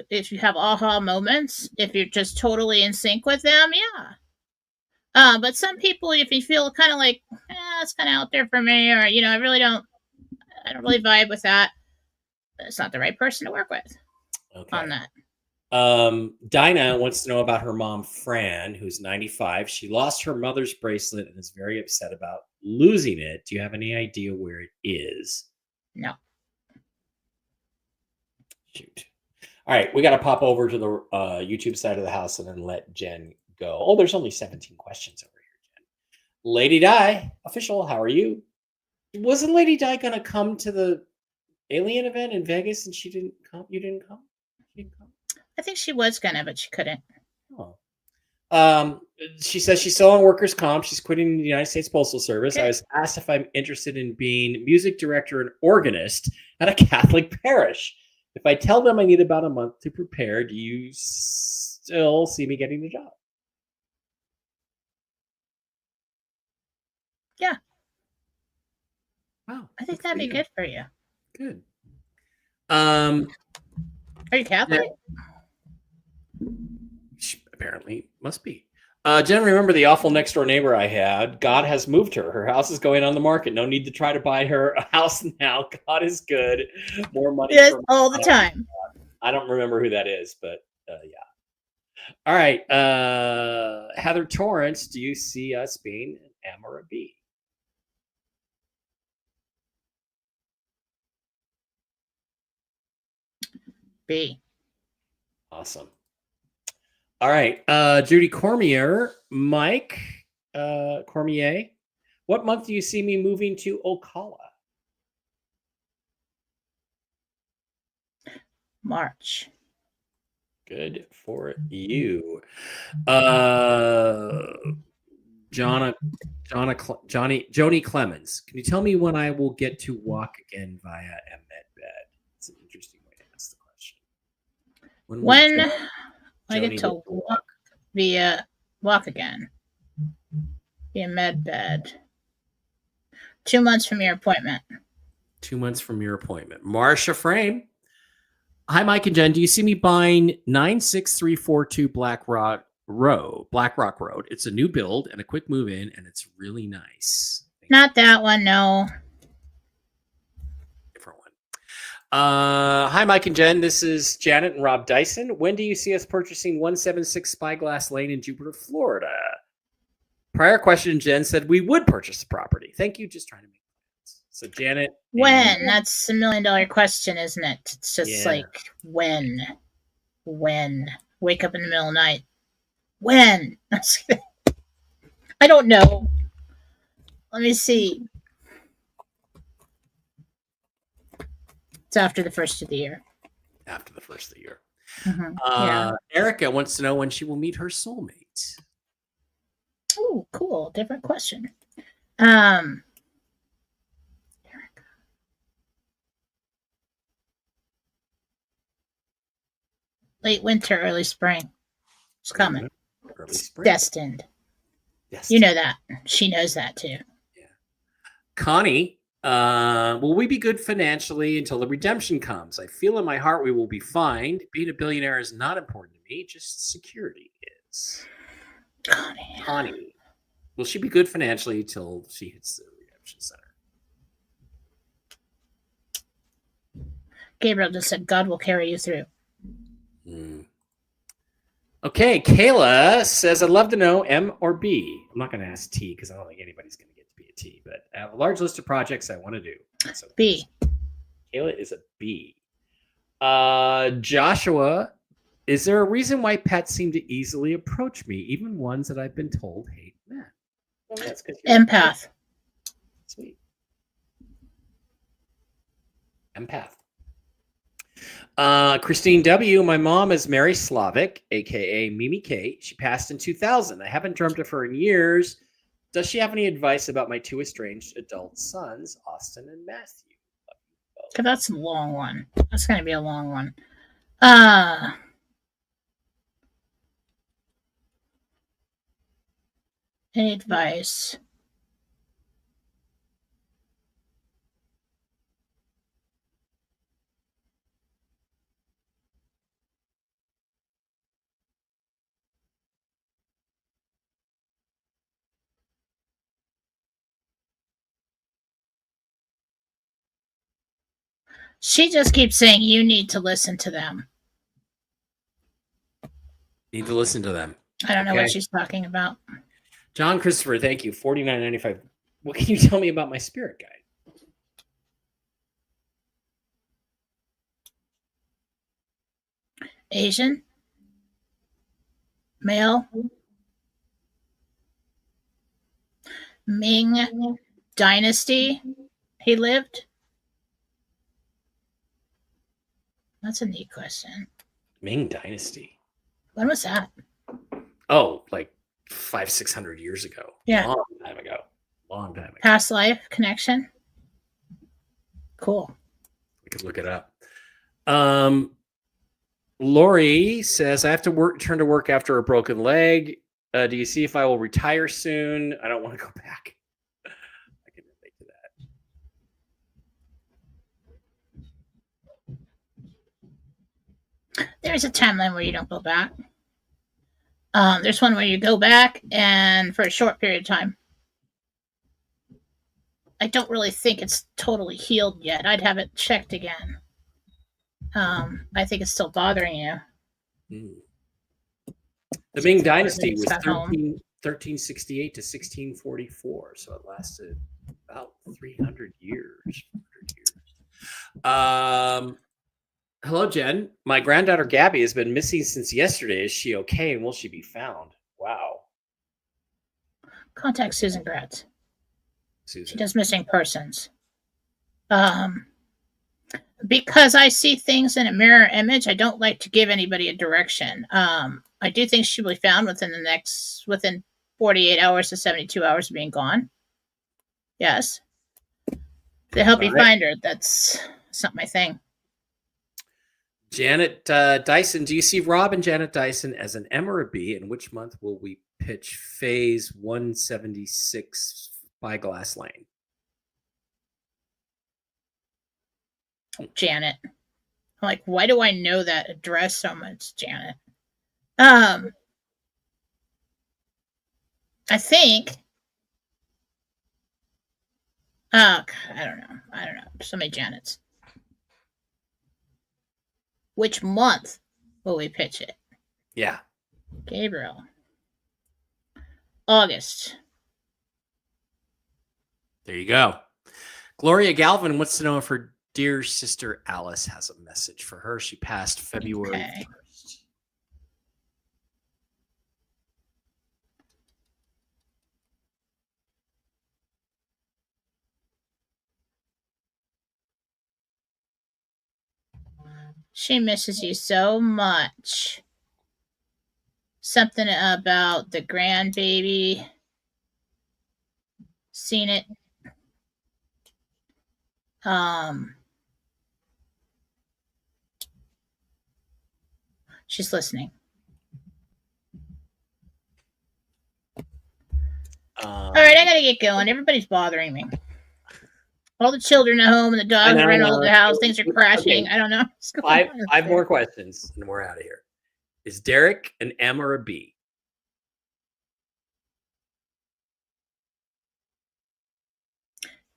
if you have aha moments, if you're just totally in sync with them, yeah. But some people, if you feel kind of like, it's kind of out there for me, or I don't really vibe with that, it's not the right person to work with on that. Dinah wants to know about her mom, Fran, who's 95. She lost her mother's bracelet and is very upset about losing it. Do you have any idea where it is? No. Shoot. All right, we got to pop over to the YouTube side of the house and then let Jen go. Oh, there's only 17 questions over here, Jen. Lady Di, official, how are you? Wasn't Lady Di going to come to the alien event in Vegas and she didn't come? You didn't come? She didn't come? I think she was gonna, but she couldn't. Oh. She says she's still on workers' comp. She's quitting the United States Postal Service. Okay. I was asked if I'm interested in being music director and organist at a Catholic parish. If I tell them I need about a month to prepare, do you still see me getting the job? Yeah. Wow. I think that'd be good for you. Good. Are you Catholic? Apparently, must be. Jen, remember the awful next door neighbor I had? God has moved her. Her house is going on the market. No need to try to buy her a house now. God is good. More money. Yes, all the time. I don't remember who that is, but yeah. All right. Heather Torrance, do you see us being an M or a B? B. Awesome. All right. Judy Cormier, Mike Cormier, what month do you see me moving to Ocala? March. Good for you. Joni Clemens, can you tell me when I will get to walk again via MedBed? It's an interesting way to ask the question. When I get to walk via walk again via MedBed. 2 months from your appointment. 2 months from your appointment. Marsha Frame. Hi, Mike and Jen. Do you see me buying 96342 Blackrock Road? It's a new build and a quick move in, and it's really nice. Not that one, no. Different one. Hi, Mike and Jen. This is Janet and Rob Dyson. When do you see us purchasing 176 Spyglass Lane in Jupiter, Florida? Prior question, Jen said we would purchase the property. Thank you. Just trying to make plans. So, Janet. When? That's $1 million question, isn't it? It's just like, when? Wake up in the middle of the night. When? I don't know. Let me see. It's after the first of the year. After the first of the year. Mm-hmm. Yeah. Erica wants to know when she will meet her soulmate. Oh, cool. Different question. Late winter, early spring. It's coming. Early spring. Destined. You know that. She knows that too. Yeah. Connie, will we be good financially until the redemption comes? I feel in my heart we will be fine. Being a billionaire is not important to me. Just security is. Connie. Will she be good financially until she hits the redemption center? Gabriel just said God will carry you through. Okay, Kayla says, I'd love to know M or B. I'm not going to ask T because I don't think anybody's going to get to be a T, but I have a large list of projects I want to do. So B. Kayla is a B. Joshua, is there a reason why pets seem to easily approach me, even ones that I've been told hate men? Well, that's empath. Sweet. Empath. Christine W. My mom is Mary Slavic, aka Mimi K. She passed in 2000. I haven't dreamt of her in years. Does she have any advice about my two estranged adult sons, Austin and Matthew? Cause that's a long one. That's gonna be a long one. Any advice? She just keeps saying you need to listen to them. Need to listen to them. I don't know what she's talking about. John Christopher, thank you. $49.95. What can you tell me about my spirit guide? Asian, male, Ming Dynasty. He lived. That's a neat question. Ming Dynasty. When was that? Oh, like 500-600 years ago. Yeah. Long time ago. Past life connection. Cool. We could look it up. Lori says, I have to return to work after a broken leg. Do you see if I will retire soon? I don't want to go back. I can relate to that. There's a timeline where you don't go back. There's one where you go back and for a short period of time. I don't really think it's totally healed yet. I'd have it checked again. I think it's still bothering you. The Ming Dynasty was 1368 to 1644, so it lasted about 300 years. Hello, Jen. My granddaughter Gabby has been missing since yesterday. Is she okay, and will she be found? Wow. Contact Susan Gratz. Susan. She does missing persons. Because I see things in a mirror image, I don't like to give anybody a direction. I do think she will be found within 48 hours to 72 hours of being gone. Yes. To help you find her, that's not my thing. Janet Dyson, do you see Rob and Janet Dyson as an M or a B? And which month will we pitch phase 176 Spyglass Lane? Janet. I'm like, why do I know that address so much, Janet? I think. Oh, God, I don't know. So many Janets. Which month will we pitch it? Yeah. Gabriel. August. There you go. Gloria Galvin wants to know if her dear sister Alice has a message for her. She passed February 1st. She misses you so much. Something about the grandbaby. Seen it. She's listening. All right, I gotta get going. Everybody's bothering me. All the children at home and the dogs are in all the house. Things are crashing. Okay. I don't know. Five more questions and we're out of here. Is Derek an M or a B?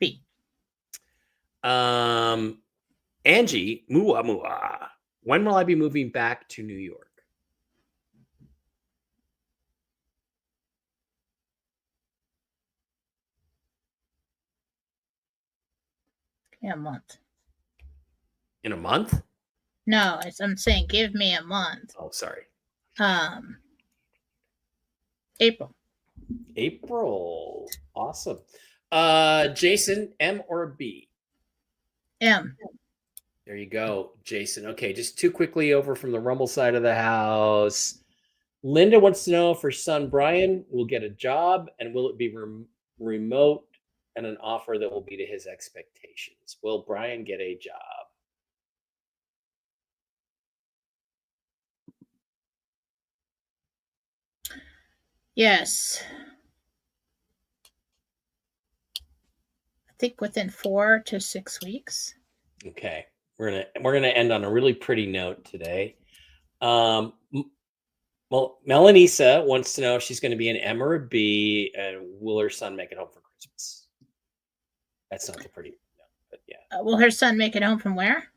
B. Angie, Mua. When will I be moving back to New York? Yeah, a month. In a month? No, I'm saying give me a month. Oh, sorry. April. April. Awesome. Jason, M or B? M. There you go, Jason. Okay, just too quickly over from the Rumble side of the house. Linda wants to know if her son Brian will get a job and will it be remote and an offer that will be to his expectations. Will Brian get a job? Yes. I think within 4 to 6 weeks. Okay. We're gonna end on a really pretty note today. Well, Melanisa wants to know if she's going to be an M or a B, and will her son make it home for Christmas? That's not the pretty note, but yeah. Will her son make it home from where?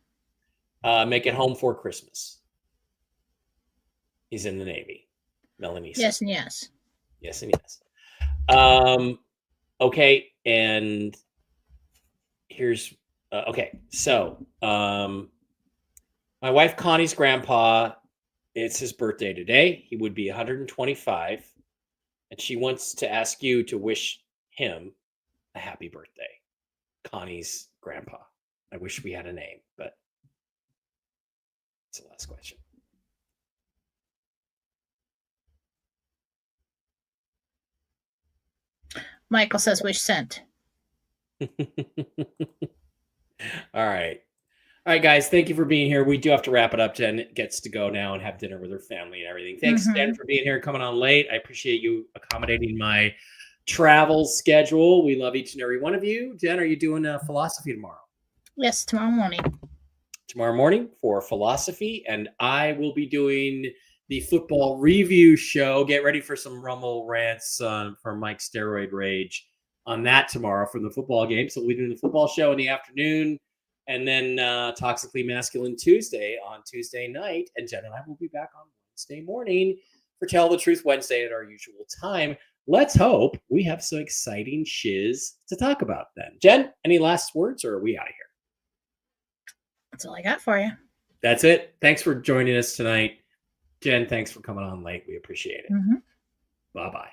Make it home for Christmas. He's in the Navy. Melanisa. Yes and yes. Yes and yes. Okay, and here's okay. So, my wife Connie's grandpa, it's his birthday today. He would be 125, and she wants to ask you to wish him a happy birthday. Connie's grandpa. I wish we had a name, but that's the last question. Michael says wish sent. All right. All right, guys. Thank you for being here. We do have to wrap it up. Jen gets to go now and have dinner with her family and everything. Thanks, Jen, for being here and coming on late. I appreciate you accommodating my travel schedule. We love each and every one of you. Jen, are you doing philosophy tomorrow? Yes, tomorrow morning. Tomorrow morning for philosophy, and I will be doing the football review show. Get ready for some Rumble rants from Mike's Steroid Rage on that tomorrow from the football game. So we'll be doing the football show in the afternoon, and then Toxically Masculine Tuesday on Tuesday night. And Jen and I will be back on Wednesday morning for Tell the Truth Wednesday at our usual time. Let's hope we have some exciting shiz to talk about then. Jen, any last words, or are we out of here? That's all I got for you. That's it. Thanks for joining us tonight. Jen, thanks for coming on late. We appreciate it. Bye-bye.